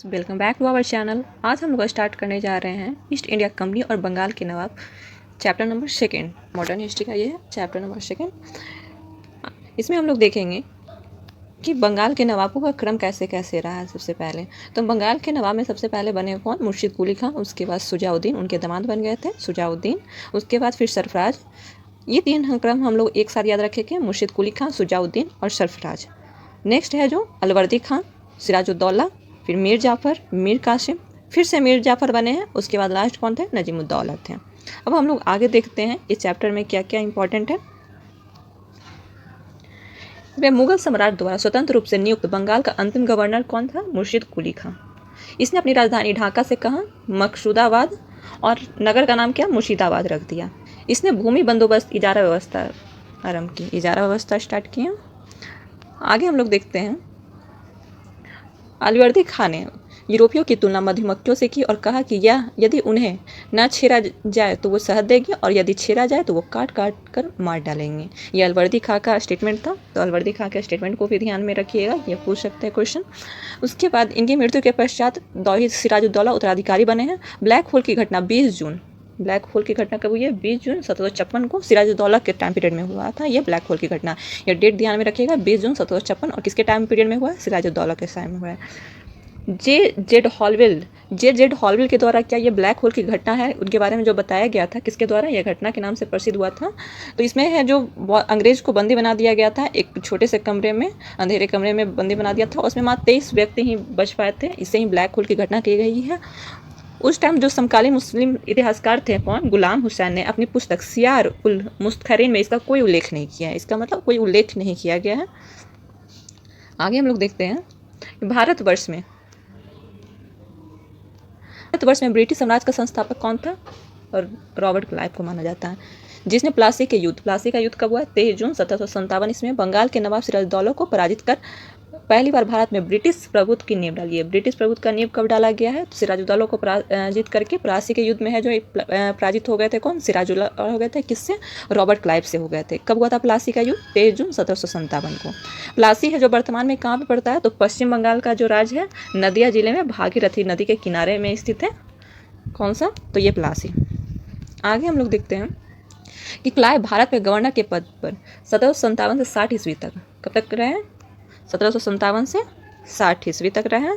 Welcome back to our channel. आज हम लोग स्टार्ट करने जा रहे हैं ईस्ट इंडिया कंपनी और बंगाल के नवाब, चैप्टर नंबर 2 मॉडर्न हिस्ट्री का ये है चैप्टर नंबर 2। इसमें हम लोग देखेंगे कि बंगाल के नवाबों का क्रम कैसे कैसे रहा है। सबसे पहले तो बंगाल के नवाब में सबसे पहले बने कौन? मुर्शिद कुली खां। उसके बाद सुजाउद्दीन, उनके दामाद बन गए थे सुजाउद्दीन। उसके बाद फिर सरफराज। ये तीन क्रम हम लोग एक साथ याद रखेंगे, मुर्शिद कुली खां, सुजाउद्दीन और सरफराज। नेक्स्ट है जो अलवर्दी खां, सिराजुद्दौला, फिर मीर जाफ़र, मीर कासिम, फिर से मीर जाफ़र बने हैं। उसके बाद लास्ट कौन थे? नजीमुद्दौला थे। अब हम लोग आगे देखते हैं इस चैप्टर में क्या क्या इंपॉर्टेंट है। मुगल सम्राट द्वारा स्वतंत्र रूप से नियुक्त बंगाल का अंतिम गवर्नर कौन था? मुर्शिद कुली खां। इसने अपनी राजधानी ढाका से कहा मकसूदाबाद और नगर का नाम क्या? मुर्शिदाबाद रख दिया। इसने भूमि बंदोबस्त इजारा व्यवस्था आरंभ की, इजारा व्यवस्था स्टार्ट किया। आगे हम लोग देखते हैं अलवर्दी खां ने यूरोपियों की तुलना मधुमक्खियों से की और कहा कि यदि उन्हें न छेड़ा जाए तो वो शहद देगी और यदि छेड़ा जाए तो वो काट काट कर मार डालेंगे। ये अलवर्दी खां का स्टेटमेंट था, तो अलवर्दी खां के स्टेटमेंट को भी ध्यान में रखिएगा, ये पूछ सकते हैं क्वेश्चन। उसके बाद इनकी मृत्यु के पश्चात सिराजुद्दौला उत्तराधिकारी बने हैं। ब्लैक होल की घटना 20 जून, ब्लैक होल की घटना कब हुई है? 20 जून 1756 को सिराजुद्दौला के टाइम पीरियड में हुआ था ये ब्लैक होल की घटना। ये डेट ध्यान में रखिएगा, 20 जून 1756, और किसके टाइम पीरियड में हुआ है? सिराजुद्दौला के टाइम में हुआ है। जे जेड हॉलविल के द्वारा क्या ये ब्लैक होल की घटना है, उनके बारे में जो बताया गया था, किसके द्वारा? यह घटना के नाम से प्रसिद्ध हुआ था। तो इसमें है जो अंग्रेज को बंदी बना दिया गया था, एक छोटे से कमरे में, अंधेरे कमरे में बंदी बना दिया था। उसमें मात्र 23 व्यक्ति ही बच पाए थे। इससे ही ब्लैक होल की घटना की गई है। उस टाइम जो समकालीन मुस्लिम इतिहासकार थे कौन? गुलाम हुसैन ने अपनी पुस्तक सियार उल मुस्तखरीन में इसका कोई उल्लेख नहीं किया है। इसका मतलब कोई उल्लेख नहीं किया गया है। आगे हम लोग देखते हैं भारतवर्ष में ब्रिटिश साम्राज्य का संस्थापक कौन था? और रॉबर्ट क्लाइव को माना जाता है, जिसने प्लासी का युद्ध कब हुआ? 23 जून 1757 इसमें बंगाल के नवाब सिराजुद्दौला को पराजित कर पहली बार भारत में ब्रिटिश प्रभुत्व की नींव डाली है। ब्रिटिश प्रभुत्व का नींव कब डाला गया है? सिराजुद्दौला को पराजित करके प्लासी के युद्ध में है जो पराजित हो गए थे कौन? सिराजुद्दौला हो गए थे। किससे? रॉबर्ट क्लाइव से हो गए थे। कब हुआ था प्लासी का युद्ध? 23 जून 1757 को। प्लासी है जो वर्तमान में कहाँ पे पड़ता है? तो पश्चिम बंगाल का जो राज्य है नदिया जिले में भागीरथी नदी के किनारे में स्थित है। कौन सा? तो ये प्लासी। आगे हम लोग देखते हैं कि क्लाइव भारत में गवर्नर के पद पर 1757 से 60 ईस्वी तक कब तक रहे? 1757 से 60 ईस्वी तक रहे।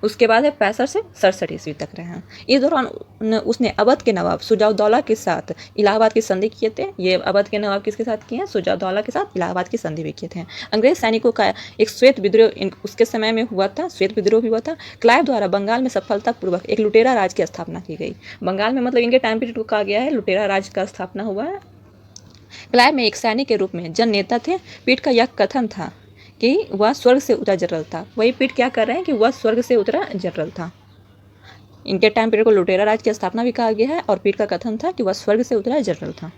उसके बाद है 65 से 67 ईस्वी तक रहे। इस दौरान उसने अवध के नवाब सुजाउद्दौला के साथ इलाहाबाद की संधि किए थे। ये अवध के नवाब किसके साथ किए हैं? सुजाउद्दौला के साथ इलाहाबाद की संधि भी किए थे। अंग्रेज सैनिकों का एक श्वेत विद्रोह उसके समय में हुआ था, श्वेत विद्रोह भी हुआ था। क्लाइव द्वारा बंगाल में सफलतापूर्वक एक लुटेरा राज की स्थापना की गई। बंगाल में मतलब इनके टाइम पीरियड को कहा गया है लुटेरा राज का स्थापना हुआ है। क्लाइव में एक सैनिक के रूप में जन नेता थे। पीठ का यह कथन था कि वह स्वर्ग से उतरा जनरल था। वही पीठ क्या कर रहे हैं कि वह स्वर्ग से उतरा जनरल था। इनके टाइम पीरियड को लुटेरा राज की स्थापना भी कहा गया है और पीठ का कथन था कि वह स्वर्ग से उतरा जनरल था।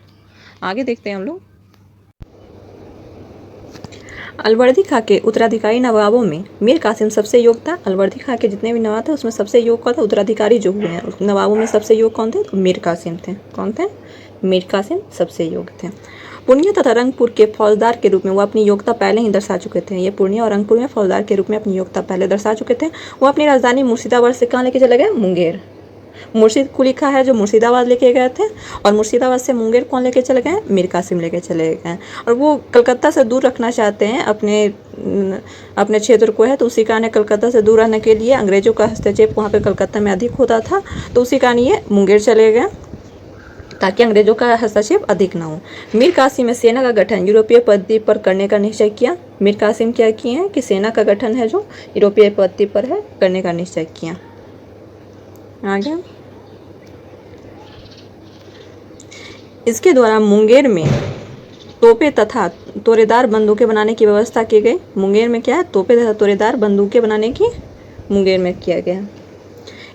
आगे देखते हैं हम लोग अलवर्दी खां के उत्तराधिकारी नवाबों में मीर कासिम सबसे योग्य था। अलवर्दी खां के जितने भी नवाब थे उसमें सबसे योग्य कौन था? उत्तराधिकारी जो हुए हैं नवाबों में सबसे योग्य कौन थे? तो मीर कासिम थे। कौन थे? मीर कासिम सबसे योग्य थे। पूर्णिया तथा रंगपुर के फौजदार के रूप में वो अपनी योग्यता पहले ही दर्शा चुके थे। ये पूर्णिया और रंगपुर में फौजदार के रूप में अपनी योग्यता पहले दर्शा चुके थे। वो अपनी राजधानी मुर्शिदाबाद से कहाँ लेके चले गए? मुंगेर। मुर्शिद कुली खां है जो मुर्शिदाबाद लेके गए थे और मुर्शिदाबाद से मुंगेर कौन लेके चले गए? मीर कासिम लेके चले गए। और वो कलकत्ता से दूर रखना चाहते हैं अपने क्षेत्र को है, तो उसी कारण कलकत्ता से दूर रहने के लिए अंग्रेजों का हस्तक्षेप वहाँ पे कलकत्ता में अधिक होता था, तो उसी कारण ये मुंगेर चले गए ताकि अंग्रेजों का हस्तक्षेप अधिक न हो। मीर कासिम में सेना का गठन यूरोपीय पद्धति पर करने का निश्चय किया। मीर कासिम क्या किए हैं कि सेना का गठन है जो यूरोपीय पद्धति पर है करने का निश्चय किया। आगे इसके द्वारा मुंगेर में तोपे तथा तोरेदार बंदूकें बनाने की व्यवस्था की गई। मुंगेर में क्या है? तोपे तथा तोरेदार बंदूकें बनाने की मुंगेर में किया गया।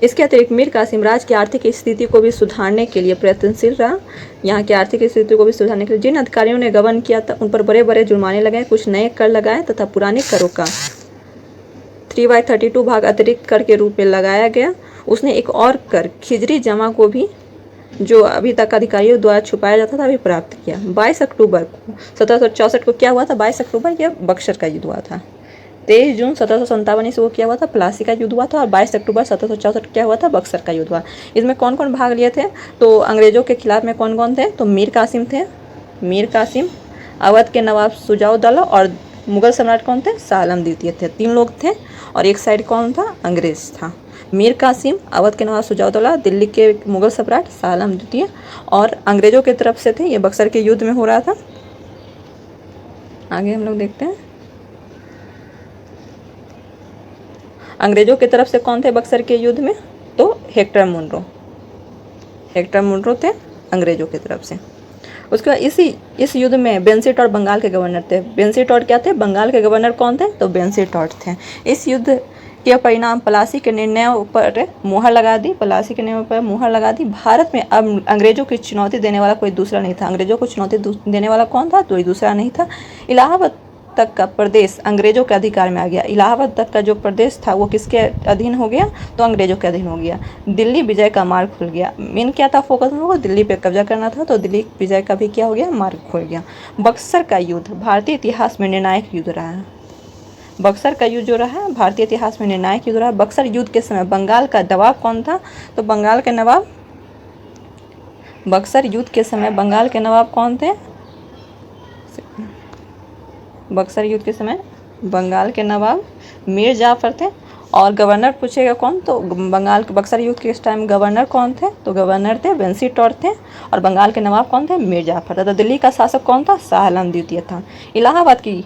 इसके अतिरिक्त मीर कासिम राज्य की आर्थिक स्थिति को भी सुधारने के लिए प्रयत्नशील रहा। यहाँ की आर्थिक स्थिति को भी सुधारने के लिए जिन अधिकारियों ने गबन किया था उन पर बड़े बड़े जुर्माने लगाए, कुछ नए कर लगाए तथा पुराने करों का 3/32 भाग अतिरिक्त कर के रूप में लगाया गया। उसने एक और कर खिजरी जमा को भी जो अभी तक अधिकारियों द्वारा छुपाया जाता था अभी प्राप्त किया। 22 अक्टूबर को 1764 को क्या हुआ था? 22 अक्टूबर यह बक्सर का युद्ध हुआ था। 23 जून 1757 ईस्वी को क्या हुआ था, प्लासी का युद्ध हुआ था। और 22 अक्टूबर 1764 क्या हुआ था, बक्सर का युद्ध हुआ। इसमें कौन कौन भाग लिए थे, तो अंग्रेजों के खिलाफ में कौन कौन थे, तो मीर कासिम थे, मीर कासिम, अवध के नवाब सुजाउद्दौला और मुगल सम्राट कौन थे, शाह आलम द्वितीय थे। 3 लोग थे और एक साइड कौन था, अंग्रेज था। मीर कासिम, अवध के नवाब सुजाउद्दौला, दिल्ली के मुगल सम्राट शाह आलम द्वितीय और अंग्रेजों की तरफ से थे। ये बक्सर के युद्ध में हो रहा था। आगे हम लोग देखते हैं अंग्रेजों की तरफ से कौन थे बक्सर के युद्ध में, तो हेक्टर मुनरो, हेक्टर मुनरो थे अंग्रेजों की तरफ से। उसके बाद इस युद्ध में बेंसीटॉट बंगाल के गवर्नर थे। बेंसीटॉट क्या थे, बंगाल के गवर्नर कौन थे, तो बेंसीटॉट थे। इस युद्ध के परिणाम प्लासी के निर्णयों पर मुहर लगा दी, प्लासी के निर्णयों पर मुहर लगा दी। भारत में अब अंग्रेजों की चुनौती देने वाला कोई दूसरा नहीं था। अंग्रेजों को चुनौती देने वाला कौन था, कोई दूसरा नहीं था। इलाहाबाद तक का प्रदेश अंग्रेजों के अधिकार में आ गया। इलाहाबाद तक का जो प्रदेश था वो किसके अधीन हो गया, तो अंग्रेजों के अधीन हो गया। दिल्ली विजय का मार्ग खुल गया। मेन क्या था फोकस, हम लोगों को दिल्ली पे कब्जा करना था, तो दिल्ली विजय का भी क्या हो गया, मार्ग खुल गया। बक्सर का युद्ध भारतीय इतिहास में निर्णायक युद्ध रहा है। बक्सर का युद्ध जो रहा है भारतीय इतिहास में निर्णायक युद्ध रहा। बक्सर युद्ध के समय बंगाल का नवाब कौन था, तो बंगाल के नवाब, बक्सर युद्ध के समय बंगाल के नवाब कौन थे, बक्सर युद्ध के समय बंगाल के नवाब मीर जाफर थे। और गवर्नर पूछेगा कौन, तो बंगाल के बक्सर युद्ध के इस टाइम गवर्नर कौन थे, तो गवर्नर थे बेंसीटॉट थे और बंगाल के नवाब कौन थे, मीर जाफर था। तो दिल्ली का शासक कौन था, शाह आलम द्वितीय था। इलाहाबाद की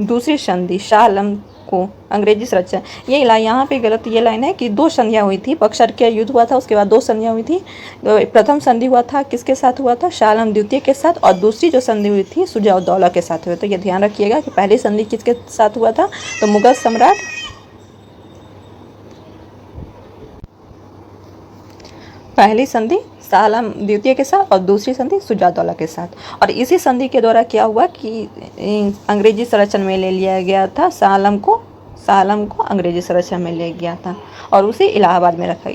दूसरी संधि शाह आलम को अंग्रेजी संरक्षण, ये यहाँ पे गलत ये लाइन है कि 2 संधियाँ हुई थी। बक्सर के युद्ध हुआ था, उसके बाद 2 संधियाँ हुई थी। प्रथम संधि हुआ था किसके साथ हुआ था, शाह आलम द्वितीय के साथ, और दूसरी जो संधि हुई थी सुजाउद्दौला के साथ हुई। तो ये ध्यान रखिएगा कि पहली संधि किसके साथ हुआ था, तो मुगल सम्राट, पहली संधि शाह आलम द्वितीय के साथ और दूसरी संधि सुजाउद्दौला के साथ। और इसी संधि के द्वारा क्या हुआ कि अंग्रेजी संरक्षण में ले लिया गया था शाह आलम को अंग्रेजी संरक्षण में ले गया था और उसे इलाहाबाद में रखा।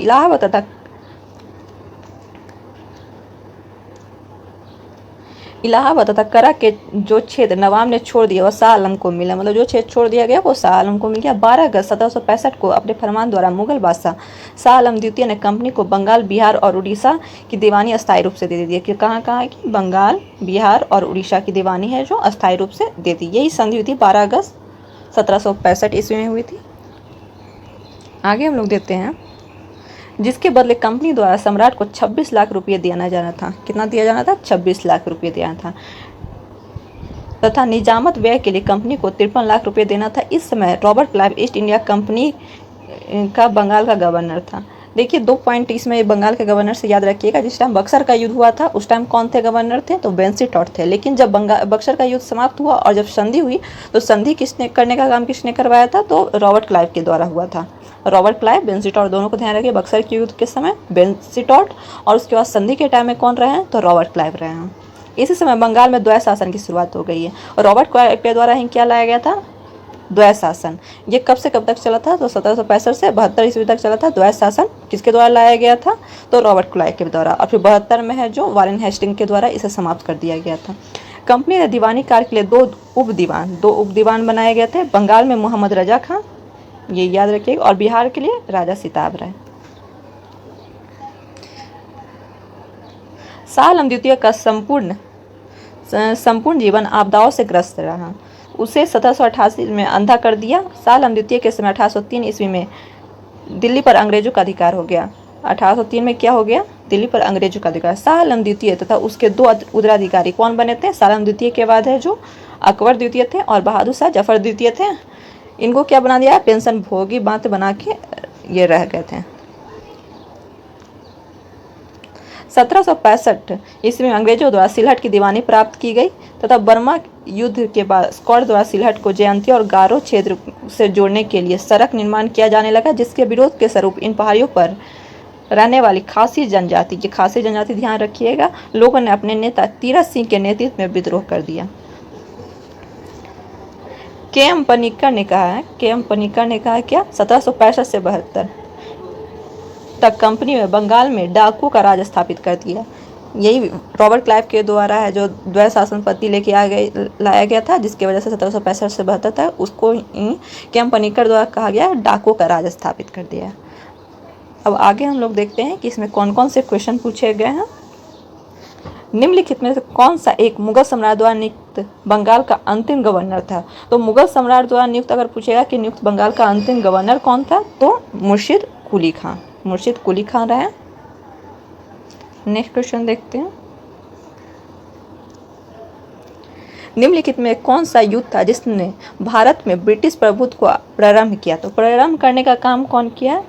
इलाहाबाद तथा करा के जो क्षेत्र नवाब ने छोड़ दिया वह शाह आलम को मिला, मतलब जो क्षेत्र छोड़ दिया गया वो शाह आलम को मिल गया। 12 अगस्त 1765 को अपने फरमान द्वारा मुगल बादशाह शाह आलम द्वितीय ने कंपनी को बंगाल, बिहार और उड़ीसा की दीवानी अस्थायी रूप से दे दी। कि कहाँ की बंगाल, बिहार और उड़ीसा की दीवानी है जो अस्थायी रूप से दे दी। यही संधि हुई थी 12 अगस्त 1765 ईस्वी में हुई थी। आगे हम लोग देखते हैं जिसके बदले कंपनी द्वारा सम्राट को 26 लाख रुपये दिया जाना था। कितना दिया जाना था, 26 लाख रुपये देना था तथा निजामत व्यय के लिए कंपनी को 53 लाख रुपये देना था। इस समय Robert Clive east India company का बंगाल का गवर्नर था। देखिए 2 पॉइंट इसमें बंगाल के गवर्नर से याद रखिएगा। जिस टाइम बक्सर का युद्ध हुआ था उस टाइम कौन थे गवर्नर थे, तो बेंसीटॉट थे। लेकिन जब बक्सर का युद्ध समाप्त हुआ और जब संधि हुई तो संधि किसने करने का काम किसने करवाया था, तो रॉबर्ट क्लाइव के द्वारा हुआ था। रॉबर्ट क्लाइव, बेंसीटॉट दोनों को ध्यान रखिए। बक्सर के युद्ध के समय बेंसीटॉट और उसके बाद संधि के टाइम में कौन रहे हैं, तो रॉबर्ट क्लाइव रहे हैं। इसी समय बंगाल में द्वैत शासन की शुरुआत हो गई है और रॉबर्ट क्लाइव के द्वारा ही क्या लाया गया था, द्वैत शासन। ये कब से कब तक चला था, तो 1765 से 72 ईस्वी तक चला था। द्वैत शासन किसके द्वारा लाया गया था, तो रॉबर्ट क्लाइव के द्वारा। और फिर 72 में है जो वारेन हेस्टिंग के द्वारा इसे समाप्त कर दिया गया था। कंपनी ने दीवानी कार्य के लिए 2 उप दीवान बनाए गए थे। बंगाल में मोहम्मद रजा खां, ये याद रखिएगा, और बिहार के लिए राजा सिताब राय। शाह आलम द्वितीय का संपूर्ण जीवन आपदाओं से ग्रस्त रहा। उसे 1788 में अंधा कर दिया। शाह आलम द्वितीय के समय 1803 ईस्वी में दिल्ली पर अंग्रेजों का अधिकार हो गया। 1803 में क्या हो गया, दिल्ली पर अंग्रेजों का अधिकार। शाह आलम द्वितीय तथा उसके 2 उत्तराधिकारी कौन बने थे, शाह आलम द्वितीय के बाद है जो अकबर द्वितीय थे और बहादुर शाह जफर द्वितीय थे। इनको क्या बना दिया, पेंशन भोगी बात बना के ये रह गए थे। 1765 ईस्वी में अंग्रेजों द्वारा सिलहट की दीवानी प्राप्त की गई तथा बर्मा युद्ध के बाद स्कॉट द्वारा सिलहट को जयंती और गारो क्षेत्र से जोड़ने के लिए सड़क निर्माण किया जाने लगा, जिसके विरोध के स्वरूप इन पहाड़ियों पर रहने वाली खासी जनजाति ध्यान रखिएगा, लोगों ने अपने नेता तीरथ सिंह के नेतृत्व में विद्रोह कर दिया। के एम पनिक्कर ने कहा क्या 1765 से 72 तक कंपनी में बंगाल में डाकू का राज स्थापित कर दिया। यही रॉबर्ट क्लाइव के द्वारा है जो द्वैध शासन पद्धति लेके लाया गया था, जिसकी वजह से 1765 से 72 तक उसको कैंप पनिकर द्वारा कहा गया डाकों का राज स्थापित कर दिया। अब आगे हम लोग देखते हैं कि इसमें कौन कौन से क्वेश्चन पूछे गए हैं। निम्नलिखित में से कौन सा एक मुगल सम्राट द्वारा नियुक्त बंगाल का अंतिम गवर्नर था? तो मुगल सम्राट द्वारा नियुक्त अगर पूछेगा कि नियुक्त बंगाल का अंतिम गवर्नर कौन था, तो मुर्शिद कुली खान, मुर्शिद कुली खान रहे। नेक्स्ट क्वेश्चन देखते हैं। निम्नलिखित में कौन सा युद्ध था जिसने भारत में ब्रिटिश प्रभुत्व को प्रारंभ किया? तो प्रारंभ करने का काम कौन किया?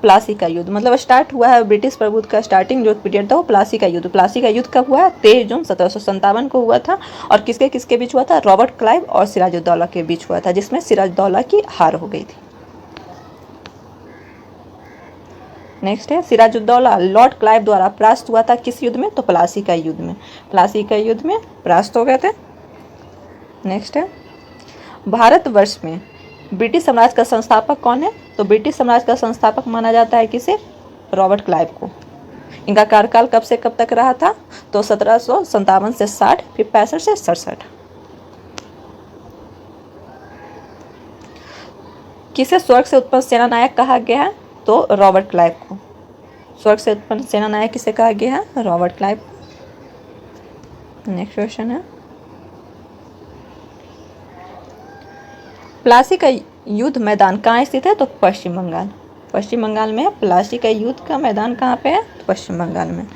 प्लासी का युद्ध। मतलब स्टार्ट हुआ है ब्रिटिश प्रभुत्व का स्टार्टिंग जो पीरियड था वो प्लासी का युद्ध। प्लासी का युद्ध कब हुआ? 23 जून 1757 को हुआ था। और किसके किसके बीच हुआ था? रॉबर्ट क्लाइव और सिराजुद्दौला के बीच हुआ था, जिसमें सिराजुद्दौला की हार हो गई थी। नेक्स्ट है, सिराजुद्दौला लॉर्ड क्लाइव द्वारा परास्त हुआ था किस युद्ध में? तो प्लासी का युद्ध में। प्लासी का युद्ध में परास्त हो गए थे। नेक्स्ट है, भारतवर्ष में ब्रिटिश साम्राज्य का संस्थापक कौन है? तो ब्रिटिश साम्राज्य का संस्थापक माना जाता है किसे? रॉबर्ट क्लाइव को। इनका कार्यकाल कब से कब तक रहा था? तो 1757 से 60, फिर 65 से 67। किसे स्वर्ग से उत्पन्न सेना नायक कहा गया है? तो रॉबर्ट क्लाइव को। स्वर्ग से उत्पन्न सेना नायक किसे कहा गया है? Robert Clive. नेक्स्ट क्वेश्चन है, प्लासी का युद्ध मैदान कहाँ स्थित है? तो पश्चिम बंगाल। पश्चिम बंगाल में प्लासी का युद्ध का मैदान कहाँ पे है? तो पश्चिम बंगाल में।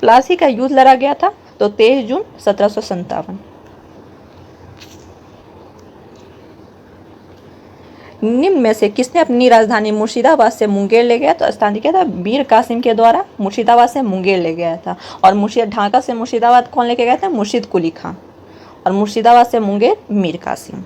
प्लासी का युद्ध लड़ा गया था तो 23 जून 1757। निम्न में से किसने अपनी राजधानी मुर्शिदाबाद से मुंगेर ले गया? तो स्थान क्या था? मीर कासिम के द्वारा मुर्शिदाबाद से मुंगेर ले गया था। और ढाका से मुर्शिदाबाद कौन लेके गया था? मुर्शिद कुली खान। और मुर्शिदाबाद से मुंगेर मीर कासिम।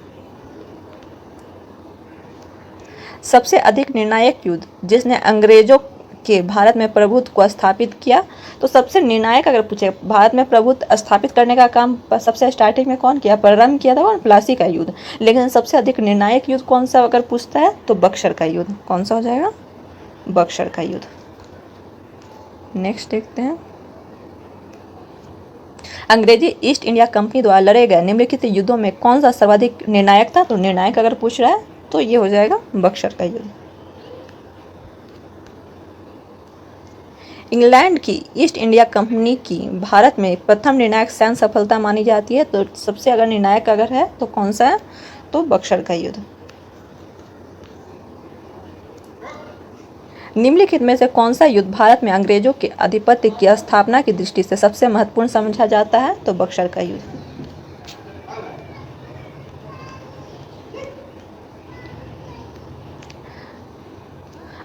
सबसे अधिक निर्णायक युद्ध जिसने अंग्रेजों के भारत में प्रभुत्व को स्थापित किया? तो सबसे निर्णायक अगर पूछे भारत में प्रभुत्व स्थापित करने का काम सबसे स्टार्टिंग में कौन किया? प्रारंभ किया था कौन? प्लासी का युद्ध। लेकिन सबसे अधिक निर्णायक युद्ध कौन सा अगर पूछता है तो बक्सर का युद्ध। कौन सा हो जाएगा? बक्सर का युद्ध। नेक्स्ट देखते हैं, अंग्रेजी ईस्ट इंडिया कंपनी द्वारा लड़े गए निम्नलिखित युद्धों में कौन सा सर्वाधिक निर्णायक था? तो निर्णायक अगर पूछ रहा है तो ये हो जाएगा बक्सर का युद्ध। इंग्लैंड की ईस्ट इंडिया कंपनी की भारत में प्रथम निर्णायक सैन्य सफलता मानी जाती है, तो सबसे अगर निर्णायक अगर है तो कौन सा है? तो बक्सर का युद्ध। निम्नलिखित में से कौन सा युद्ध भारत में अंग्रेजों के आधिपत्य की स्थापना की दृष्टि से सबसे महत्वपूर्ण समझा जाता है? तो बक्सर का युद्ध।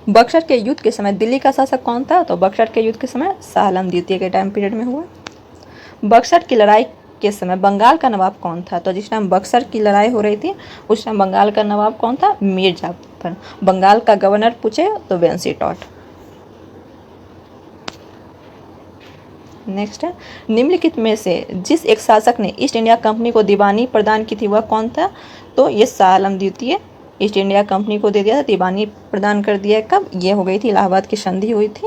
बक्सर के युद्ध के समय दिल्ली का शासक कौन था? तो बक्सर के युद्ध के समय शाह आलम द्वितीय के टाइम पीरियड में हुआ। बक्सर की लड़ाई के समय बंगाल का नवाब कौन था? तो जिस टाइम बक्सर की लड़ाई हो रही थी उस टाइम बंगाल का नवाब कौन था? मीर जाफर। बंगाल का गवर्नर पूछे तो वेंसीटॉट। नेक्स्ट है, निम्नलिखित में से जिस एक शासक ने ईस्ट इंडिया कंपनी को दीवानी प्रदान की थी वह कौन था? तो ये शाह आलम द्वितीय ईस्ट इंडिया कंपनी को दे दिया था, दीवानी प्रदान कर दिया। कब? ये हो गई थी इलाहाबाद की संधि हुई थी,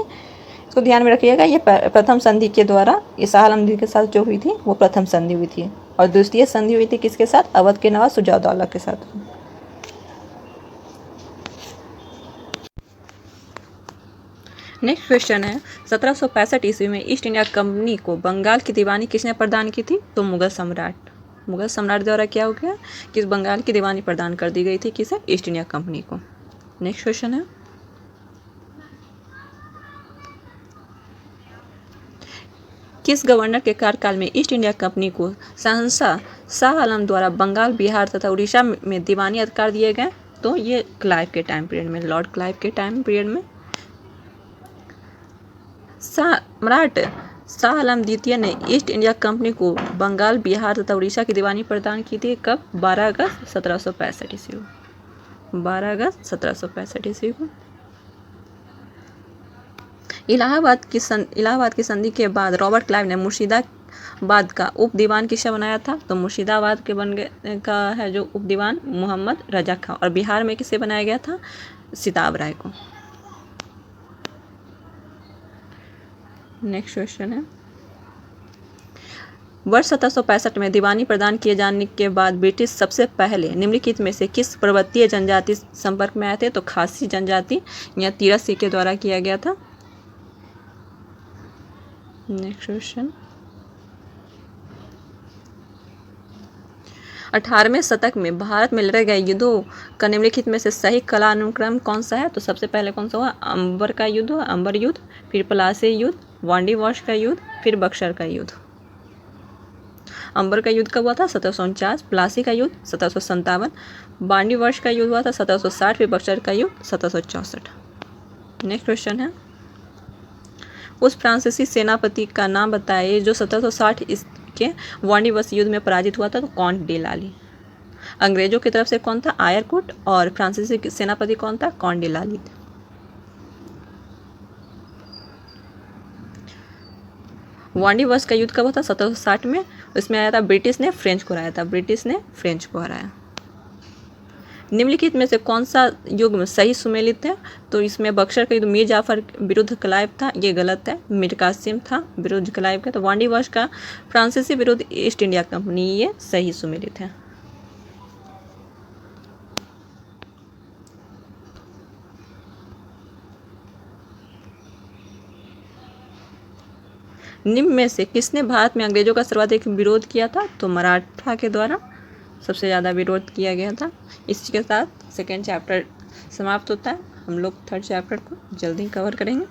इसको ध्यान में रखिएगा। ये प्रथम संधि के द्वारा ये शाह आलम द्वितीय के साथ जो हुई थी वो प्रथम संधि हुई थी। और द्वितीय संधि हुई थी किसके साथ? अवध के नवाब शुजाउद्दौला के साथ। नेक्स्ट क्वेश्चन है, 1765 ईस्वी में ईस्ट इंडिया कंपनी को बंगाल की दीवानी किसने प्रदान की थी? तो मुगल सम्राट। मुगल सम्राट द्वारा क्या हो गया कि बंगाल की दीवानी प्रदान कर दी गई थी किसे? ईस्ट इंडिया कंपनी को। नेक्स्ट क्वेश्चन है, किस गवर्नर के कार्यकाल में ईस्ट इंडिया कंपनी को शहंशाह शाह आलम द्वारा बंगाल, बिहार तथा उड़ीसा में दीवानी अधिकार दिए गए? तो ये क्लाइव के टाइम पीरियड में, लॉर्ड क्लाइव के टाइम पीरियड में। सम्राट शाह आलम द्वितीय ने ईस्ट इंडिया कंपनी को बंगाल, बिहार तथा उड़ीसा की दीवानी प्रदान की थी। कब? 12 अगस्त 1765 ईस्वी को। 12 अगस्त 1765 ईस्वी को। इलाहाबाद की संधि के बाद रॉबर्ट क्लाइव ने मुर्शिदाबाद का उप दीवान किसे बनाया था? तो मुर्शिदाबाद के बन गए का है जो उप दीवान मोहम्मद रजा खां। और बिहार में किसे बनाया गया था? सिताब राय को। नेक्स्ट क्वेश्चन है, वर्ष 1765 में दीवानी प्रदान किए जाने के बाद ब्रिटिश सबसे पहले निम्नलिखित में से किस पर्वतीय जनजाति संपर्क में आए थे? तो खासी जनजाति या तीरथ सिंह के द्वारा किया गया था। नेक्स्ट क्वेश्चन, 18वें शतक में भारत में लड़े गए युद्धों का निम्नलिखित में से सही कालानुक्रम कौन सा है? तो सबसे पहले कौन सा हुआ? अंबर का युद्ध, अंबर युद्ध, फिर प्लासी युद्ध, वांडी वॉश का युद्ध, फिर बक्सर का युद्ध। अंबर का युद्ध कब हुआ था? 1749। प्लासी का युद्ध 1757। वांडी वॉश का युद्ध हुआ था 1760। फिर बक्सर का युद्ध 1764। नेक्स्ट क्वेश्चन है, उस फ्रांसीसी सेनापति का नाम बताइए जो 1760 के वांडी वॉश युद्ध में पराजित हुआ था। तो कॉन्ट डी लाली। अंग्रेजों की तरफ से कौन था? आयरकुट। और फ्रांसीसी सेनापति कौन था? Comte de Lally. Wandiwash का युद्ध कब हुआ था? 1760 में। इसमें आया था ब्रिटिश ने फ्रेंच को हराया था, ब्रिटिश ने फ्रेंच को हराया। निम्नलिखित में से कौन सा युग सही सुमेलित है? तो इसमें बक्सर का युद्ध मीर जाफर विरुद्ध क्लाइव था, ये गलत है। मीर कासिम था विरुद्ध क्लाइव का। तो वांडी वॉश का फ्रांसीसी विरुद्ध ईस्ट इंडिया कंपनी, ये सही सुमेलित है। निम्न में से किसने भारत में अंग्रेजों का सर्वाधिक विरोध किया था? तो मराठा के द्वारा सबसे ज़्यादा विरोध किया गया था। इसी के साथ सेकेंड चैप्टर समाप्त होता है। हम लोग थर्ड चैप्टर को जल्दी कवर करेंगे।